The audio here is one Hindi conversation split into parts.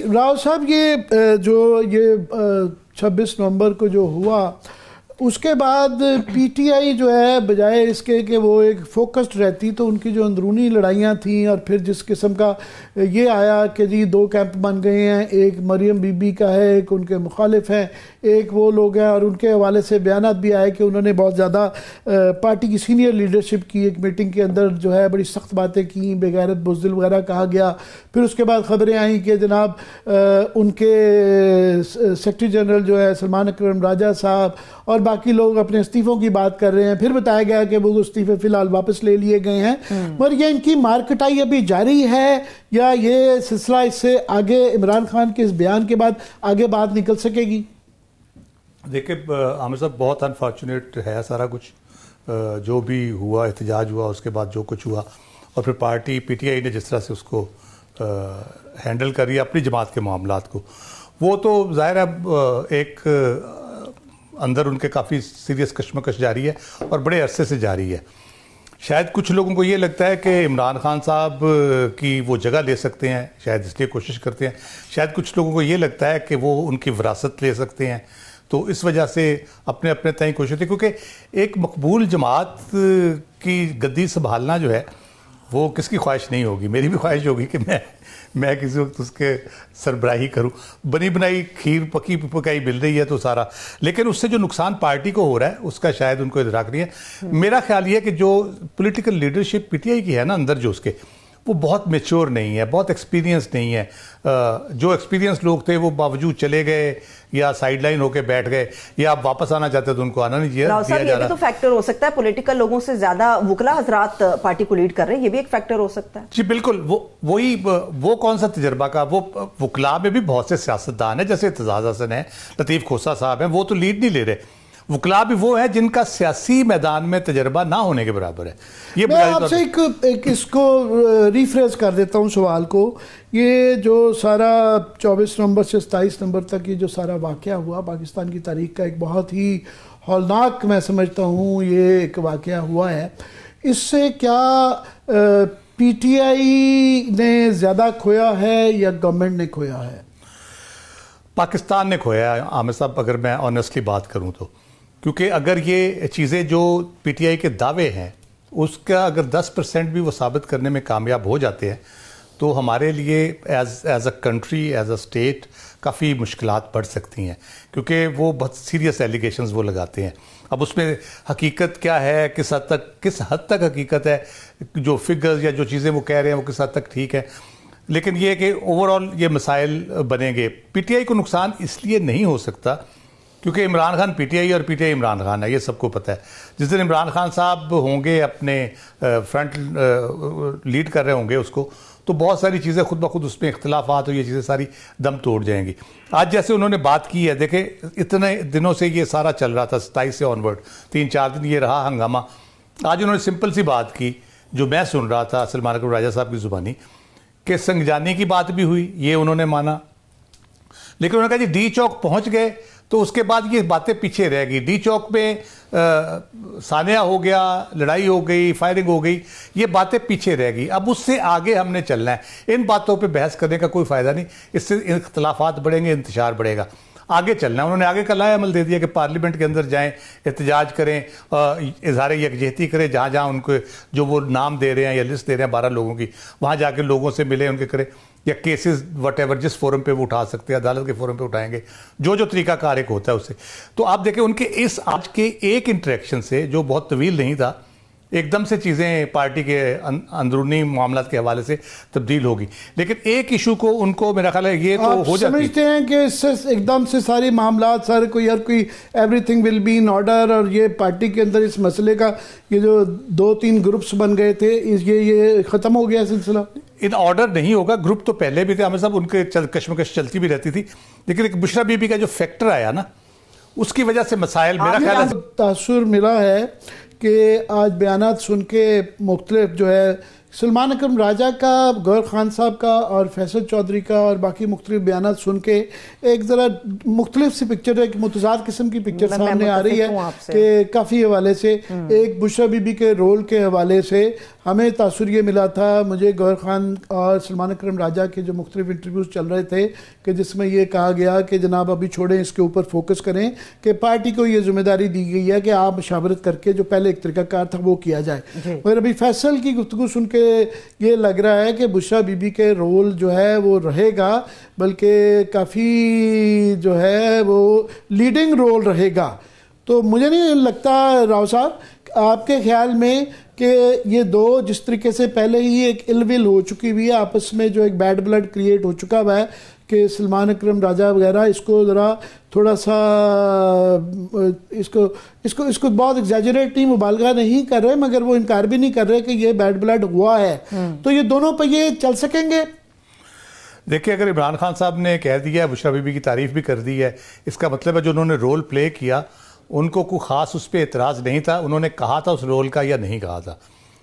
राव साहब, ये जो ये 26 नवंबर को जो हुआ, उसके बाद पीटीआई जो है बजाय इसके कि वो एक फोकस्ड रहती, तो उनकी जो अंदरूनी लड़ाइयाँ थी और फिर जिस किस्म का ये आया कि जी दो कैंप बन गए हैं, एक मरियम बीबी का है, एक उनके मुखालिफ हैं, एक वो लोग हैं, और उनके हवाले से बयानात भी आए कि उन्होंने बहुत ज़्यादा पार्टी की सीनियर लीडरशिप की एक मीटिंग के अंदर जो है बड़ी सख्त बातें की, बेगैरत बुज़दिल वगैरह कहा गया। फिर उसके बाद ख़बरें आई कि जनाब उनके सेक्रेटरी जनरल जो है सलमान अकरम राजा साहब और बाकी लोग अपने इस्तीफ़ों की बात कर रहे हैं। फिर बताया गया कि वो इस्तीफ़े फ़िलहाल वापस ले लिए गए हैं। मगर ये इनकी मारकटाई अभी जारी है या ये सिलसिला इससे आगे इमरान खान के इस बयान के बाद आगे बात निकल सकेगी? देखिए आमिर साहब, बहुत अनफॉर्चुनेट है सारा कुछ जो भी हुआ, एहतजाज हुआ, उसके बाद जो कुछ हुआ, और फिर पार्टी पीटीआई ने जिस तरह से उसको हैंडल करी अपनी जमात के मामलात को, वो तो ज़ाहिर है एक अंदर उनके काफ़ी सीरियस कशमकश जारी है और बड़े अरसे से जारी है। शायद कुछ लोगों को ये लगता है कि इमरान खान साहब की वो जगह ले सकते हैं, शायद इसलिए कोशिश करते हैं। शायद कुछ लोगों को ये लगता है कि वो उनकी विरासत ले सकते हैं, तो इस वजह से अपने अपने तय कोशिश होती है। क्योंकि एक मकबूल जमात की गद्दी संभालना जो है वो किसकी ख्वाहिश नहीं होगी। मेरी भी ख्वाहिश होगी कि मैं किसी वक्त उसके सरबराही करूं। बनी बनाई खीर पकी पकाई मिल रही है तो सारा, लेकिन उससे जो नुकसान पार्टी को हो रहा है उसका शायद उनको इदराक नहीं है। मेरा ख्याल ये है कि जो पॉलिटिकल लीडरशिप पीटीआई की है ना अंदर, जो उसके वो बहुत मैच्योर नहीं है, बहुत एक्सपीरियंस नहीं है। जो एक्सपीरियंस लोग थे वो बावजूद चले गए या साइडलाइन होके बैठ गए, या आप वापस आना चाहते तो उनको आना नहीं दिया जा रहा। ये भी तो फैक्टर हो सकता है, पॉलिटिकल लोगों से ज्यादा वुकला हजरात पार्टी को लीड कर रहे हैं, ये भी एक फैक्टर हो सकता है। जी बिल्कुल, वो कौन सा तजर्बा का, वो वुकला में भी बहुत से सियासतदान है, जैसे एतजाज हसन है, लतीफ़ खोसा साहब हैं, वो तो लीड नहीं ले रहे। वुकला भी वो है जिनका सियासी मैदान में तजर्बा ना होने के बराबर है। ये मैं आपसे एक इसको रिफ्रेश कर देता हूँ सवाल को। ये जो सारा 24 नवंबर से 27 नवंबर तक ये जो सारा वाक़या हुआ, पाकिस्तान की तारीख का एक बहुत ही हौलनाक, मैं समझता हूँ, ये एक वाक़या हुआ है। इससे क्या पीटीआई ने ज़्यादा खोया है या गवर्नमेंट ने खोया है? पाकिस्तान ने खोया है आमिर साहब, अगर मैं ऑनेस्टली बात करूँ तो। क्योंकि अगर ये चीज़ें जो पीटीआई के दावे हैं उसका अगर 10% भी वो साबित करने में कामयाब हो जाते हैं तो हमारे लिए as a country, as a state काफ़ी मुश्किलात बढ़ सकती हैं, क्योंकि वो बहुत सीरियस एलिगेशंस वो लगाते हैं। अब उसमें हकीकत क्या है, किस हद तक हकीकत है, जो फिगर्स या जो चीज़ें वो कह रहे हैं वो किस हद तक ठीक है, लेकिन ये कि ओवरऑल ये मसाइल बनेंगे। पीटीआई को नुकसान इसलिए नहीं हो सकता क्योंकि इमरान खान पीटीआई और पीटीआई इमरान खान है, ये सबको पता है। जिस दिन इमरान खान साहब होंगे अपने फ्रंट लीड कर रहे होंगे उसको, तो बहुत सारी चीज़ें खुद ब खुद उसमें इख्तलाफात और ये चीज़ें सारी दम तोड़ जाएंगी। आज जैसे उन्होंने बात की है, देखें इतने दिनों से ये सारा चल रहा था, 27 से ऑनवर्ड 3-4 दिन ये रहा हंगामा। आज उन्होंने सिंपल सी बात की जो मैं सुन रहा था सलमान अकरम राजा साहब की ज़ुबानी, कि संगजानी की बात भी हुई, ये उन्होंने माना, लेकिन उन्होंने कहा जी डी चौक पहुंच गए तो उसके बाद ये बातें पीछे रह गई। डी चौक में सानिया हो गया, लड़ाई हो गई, फायरिंग हो गई, ये बातें पीछे रह गई। अब उससे आगे हमने चलना है। इन बातों पे बहस करने का कोई फ़ायदा नहीं, इससे इख्तलाफात बढ़ेंगे, इंतशार बढ़ेगा। आगे चलना है। उन्होंने आगे का लाया अमल दे दिया कि पार्लियामेंट के अंदर जाएं, एहतजाज करें, इजहार यकजहती करें, जहाँ जहाँ उनको जो वो नाम दे रहे हैं या लिस्ट दे रहे हैं 12 लोगों की, वहाँ जाके लोगों से मिले, उनके करें, या केसेस वटेवर जिस फोरम पे वो उठा सकते हैं, अदालत के फोरम पे उठाएंगे, जो तरीका कार एक होता है उससे। तो आप देखें उनके इस आज के एक इंटरेक्शन से, जो बहुत तवील नहीं था, एकदम से चीज़ें पार्टी के अंदरूनी मामलात के हवाले से तब्दील होगी। लेकिन एक इशू को उनको मेरा ख्याल है ये तो हो जाती है। समझते हैं कि इससे एकदम से सारे मामलात, सारे कोई everything will be in order, और ये पार्टी के अंदर इस मसले का ये जो 2-3 ग्रुप्स बन गए थे, ये ख़त्म हो गया सिलसिला? इन ऑर्डर नहीं होगा। ग्रुप तो पहले भी थे आमिर साहब, उनके कश्मकश चलती भी रहती थी, लेकिन एक बुशरा बीबी का जो फैक्टर आया ना, उसकी वजह से मसाइल मेरा ख्याल है तासुर मिला है कि आज बयानात सुन के मुख्तलिफ जो है सलमान अकरम राजा का, गौहर खान साहब का और फैसल चौधरी का और बाकी मुख्तलिफ बयान सुन के एक ज़रा मुख्तलिफ सी पिक्चर, एक मुतज़ाद किस्म की पिक्चर सामने आ रही है कि काफ़ी हवाले से, एक बुशरा बीबी के रोल के हवाले से हमें तासुर ये मिला था, मुझे गौहर खान और सलमान अकरम राजा के जो मुख्तलिफ इंटरव्यूज़ चल रहे थे कि जिसमें ये कहा गया कि जनाब अभी छोड़ें, इसके ऊपर फोकस करें कि पार्टी को ये जिम्मेदारी दी गई है कि आप मशावरत करके जो पहले एक तरीकाकार था वो किया जाए। मगर अभी फैसल की गुफ्तगू सुन के ये लग रहा है कि बुशरा बीबी के रोल जो है वो रहेगा, बल्कि काफ़ी जो है वो लीडिंग रोल रहेगा। तो मुझे नहीं लगता राव साहब, आपके ख्याल में कि ये दो जिस तरीके से पहले ही एक इलविल हो चुकी हुई है आपस में, जो एक बैड ब्लड क्रिएट हो चुका हुआ है कि सलमान अकरम राजा वगैरह इसको ज़रा थोड़ा सा इसको इसको इसको बहुत एग्जैजरेट नहीं, मुबालगा नहीं कर रहे, मगर वो इनकार भी नहीं कर रहे कि ये बैड ब्लड हुआ है। तो ये दोनों पे ये चल सकेंगे? देखिए, अगर इमरान खान साहब ने कह दिया, बुशरा बीबी की तारीफ भी कर दी है, इसका मतलब है जो उन्होंने रोल प्ले किया उनको कोई ख़ास उस पर एतराज़ नहीं था, उन्होंने कहा था उस रोल का या नहीं कहा था।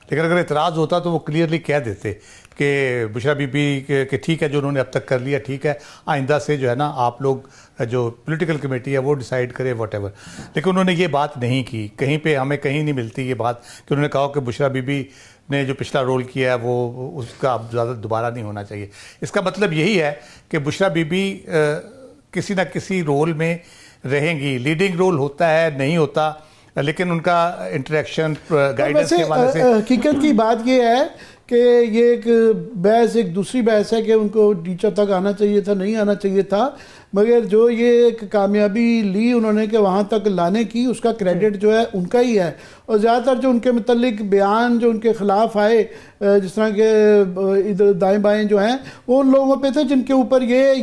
लेकिन अगर एतराज़ होता तो वो क्लियरली कह देते कि बुशरा बीबी के ठीक है जो उन्होंने अब तक कर लिया, ठीक है, आइंदा से जो है ना आप लोग जो पॉलिटिकल कमेटी है वो डिसाइड करे व्हाटएवर। लेकिन उन्होंने ये बात नहीं की, कहीं पे हमें कहीं नहीं मिलती ये बात कि उन्होंने कहा कि बुशरा बीबी ने जो पिछला रोल किया है वो उसका अब ज़्यादा दोबारा नहीं होना चाहिए। इसका मतलब यही है कि बुशरा बीबी किसी न किसी रोल में रहेंगी, लीडिंग रोल होता है नहीं होता, लेकिन उनका इंटरेक्शन गाइडेंस के हवाले से। हकीकत की बात यह है कि ये एक बहस, एक दूसरी बहस है कि उनको टीचर तक आना चाहिए था, नहीं आना चाहिए था, मगर जो ये एक कामयाबी ली उन्होंने कि वहाँ तक लाने की, उसका क्रेडिट जो है उनका ही है। और ज़्यादातर जो उनके मतलब बयान जो उनके ख़िलाफ़ आए, जिस तरह के इधर दाएं बाएं जो हैं, वो उन लोगों पे थे जिनके ऊपर ये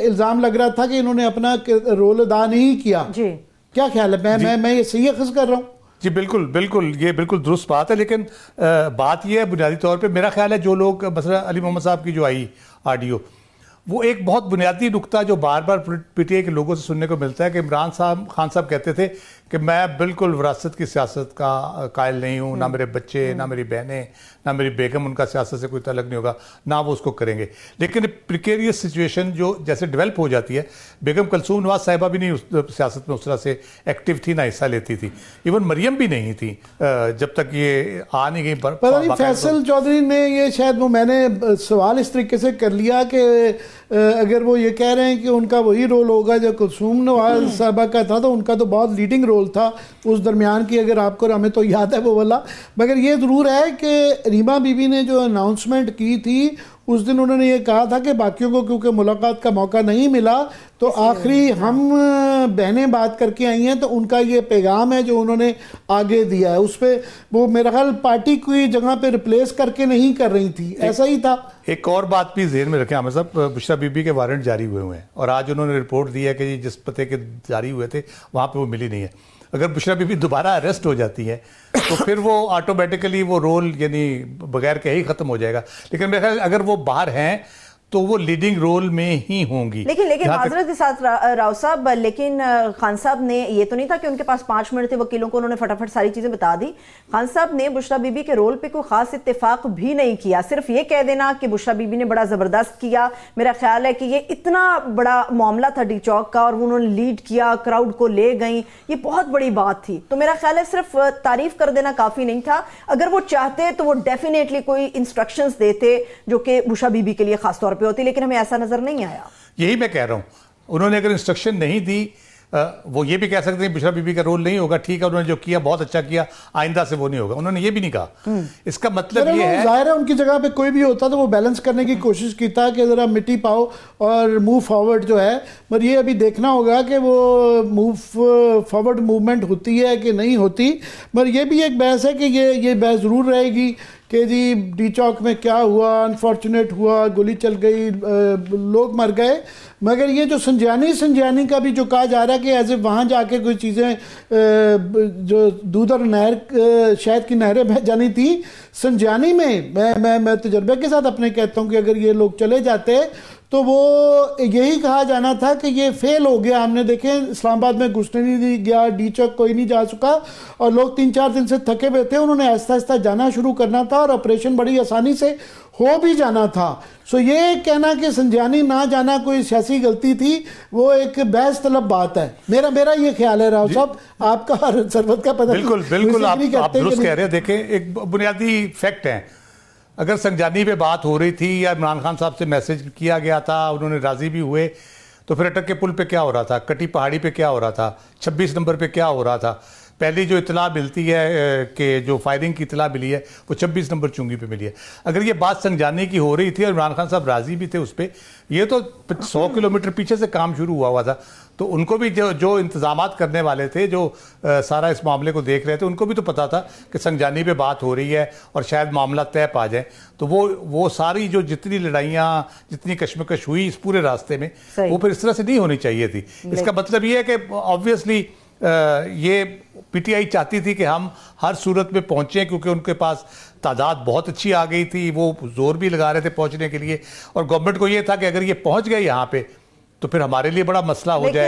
इल्ज़ाम लग रहा था कि इन्होंने अपना रोल अदा नहीं किया। जी क्या ख्याल है? मैं ये सही खस कर रहा हूँ? जी बिल्कुल बिल्कुल, ये बिल्कुल दुरुस्त बात है। लेकिन बात यह है बुनियादी तौर पे, मेरा ख्याल है जो लोग मसला अली मोहम्मद साहब की जो आई ऑडियो, वो एक बहुत बुनियादी नुक्ता जो बार बार पीटीआई के लोगों से सुनने को मिलता है कि इमरान खान साहब कहते थे कि मैं बिल्कुल विरासत की सियासत का कायल नहीं हूँ, ना मेरे बच्चे, ना मेरी बहनें, ना मेरी बेगम, उनका सियासत से कोई तल्लुक नहीं होगा, ना वो उसको करेंगे। लेकिन प्रिकेरियस सिचुएशन जो जैसे डेवलप हो जाती है, बेगम कलसूम नवाज साहिबा भी नहीं उस सियासत में उस तरह से एक्टिव थी, ना हिस्सा लेती थी, इवन मरियम भी नहीं थी जब तक ये आ नहीं गई। पर फैसल चौधरी ने ये शायद मैंने सवाल इस तरीके से कर लिया कि अगर वो ये कह रहे हैं कि उनका वही रोल होगा जो कुलसूम नवाज साहबा का था, तो उनका तो बहुत लीडिंग रोल था उस दरमियान की, अगर आपको, हमें तो याद है वो वाला। मगर ये ज़रूर है कि रीमा बीबी ने जो अनाउंसमेंट की थी उस दिन उन्होंने ये कहा था कि बाकियों को क्योंकि मुलाकात का मौका नहीं मिला, तो आखिरी हम बहनें बात करके आई हैं, तो उनका ये पैगाम है जो उन्होंने आगे दिया है। उस पर वो मेरा ख्याल पार्टी की जगह पे रिप्लेस करके नहीं कर रही थी, ऐसा ही था। एक और बात भी ज़हन में रखें आमिर साहब, बुशरा बीबी के वारंट जारी हुए हैं और आज उन्होंने रिपोर्ट दी है कि जिस पते के जारी हुए थे वहाँ पर वो मिली नहीं है। अगर बुशरा बीबी दोबारा अरेस्ट हो जाती है तो फिर वो ऑटोमेटिकली वो रोल यानी बगैर के ही ख़त्म हो जाएगा। लेकिन मेरे ख्याल अगर वो बाहर हैं तो वो लीडिंग रोल में ही होंगी। लेकिन माजरत के साथ राव साहब, लेकिन खान साहब ने ये तो नहीं था कि उनके पास 5 मिनट थे, वकीलों को उन्होंने फटाफट सारी चीजें बता दी। खान साहब ने बुशरा बीबी के रोल पे कोई खास इत्तेफाक भी नहीं किया, सिर्फ ये कह देना कि बुशरा बीबी ने बड़ा जबरदस्त किया। मेरा ख्याल है कि ये इतना बड़ा मामला था डी चौक का और उन्होंने लीड किया, क्राउड को ले गई, ये बहुत बड़ी बात थी। तो मेरा ख्याल है सिर्फ तारीफ कर देना काफी नहीं था। अगर वो चाहते तो वो डेफिनेटली कोई इंस्ट्रक्शंस देते जो कि बुशरा बीबी के लिए खास तौर पे होती, लेकिन हमें ऐसा नजर नहीं आया। यही मैं कह रहा हूं, उन्होंने अगर इंस्ट्रक्शन नहीं दी, वो ये भी कह सकते हैं बुशरा बीबी का रोल नहीं होगा, ठीक है उन्होंने जो किया बहुत अच्छा किया, आइंदा से वो नहीं होगा, उन्होंने ये भी नहीं कहा। इसका मतलब ये है, जाहिर है उनकी जगह पे कोई भी होता तो वो बैलेंस करने की कोशिश की था कि जरा मिट्टी पाओ और मूव फॉरवर्ड जो है, पर ये अभी देखना होगा कि वो मूव फॉरवर्ड मूवमेंट होती है कि नहीं होती। मगर ये भी एक बहस है कि ये बहस जरूर रहेगी कि जी डी चौक में क्या हुआ, अनफॉर्चुनेट हुआ, गोली चल गई, लोग मर गए। मगर ये जो संजानी का भी जो कहा जा रहा है कि ऐसे वहाँ जाके कोई चीज़ें जो दूध और नहर शहद की नहरें बह जानी थी, संजानी में मैं तजर्बे के साथ अपने कहता हूँ कि अगर ये लोग चले जाते तो वो यही कहा जाना था कि ये फेल हो गया। हमने देखे इस्लामाबाद में घुसने नहीं गया, डीचक कोई नहीं जा चुका और लोग 3-4 दिन से थके हुए थे। उन्होंने आहिस्ता आहिस्ता जाना शुरू करना था और ऑपरेशन बड़ी आसानी से हो भी जाना था। सो ये कहना कि संजानी ना जाना कोई सियासी गलती थी, वो एक बहस तलब बात है। मेरा ये ख्याल है राव साहब, आपका और सरवत का पता। बिल्कुल आप दुरुस्त कह रहे हैं। देखें, एक बुनियादी फैक्ट है, अगर संजानी पे बात हो रही थी या इमरान खान साहब से मैसेज किया गया था, उन्होंने राजी भी हुए, तो फिर अटक के पुल पे क्या हो रहा था, कटी पहाड़ी पे क्या हो रहा था, 26 नंबर पे क्या हो रहा था। पहली जो इतला मिलती है कि जो फायरिंग की इतला मिली है वो 26 नंबर चुंगी पे मिली है। अगर ये बात संजानी की हो रही थी और इमरान खान साहब राजी भी थे उस पर, ये तो 100 किलोमीटर पीछे से काम शुरू हुआ था। तो उनको भी जो इंतजामात करने वाले थे, जो सारा इस मामले को देख रहे थे, उनको भी तो पता था कि संजानी पे बात हो रही है और शायद मामला तय पा जाए। तो वो सारी जो जितनी लड़ाइयाँ, जितनी कश्मकश हुई इस पूरे रास्ते में, वो फिर इस तरह से नहीं होनी चाहिए थी। इसका मतलब ये है कि ऑब्वियसली ये पीटीआई चाहती थी कि हम हर सूरत में पहुंचे, क्योंकि उनके पास तादाद बहुत अच्छी आ गई थी, वो जोर भी लगा रहे थे पहुंचने के लिए। और गवर्नमेंट को ये था कि अगर ये पहुंच गए यहाँ पे तो फिर हमारे लिए बड़ा मसला हो जाए।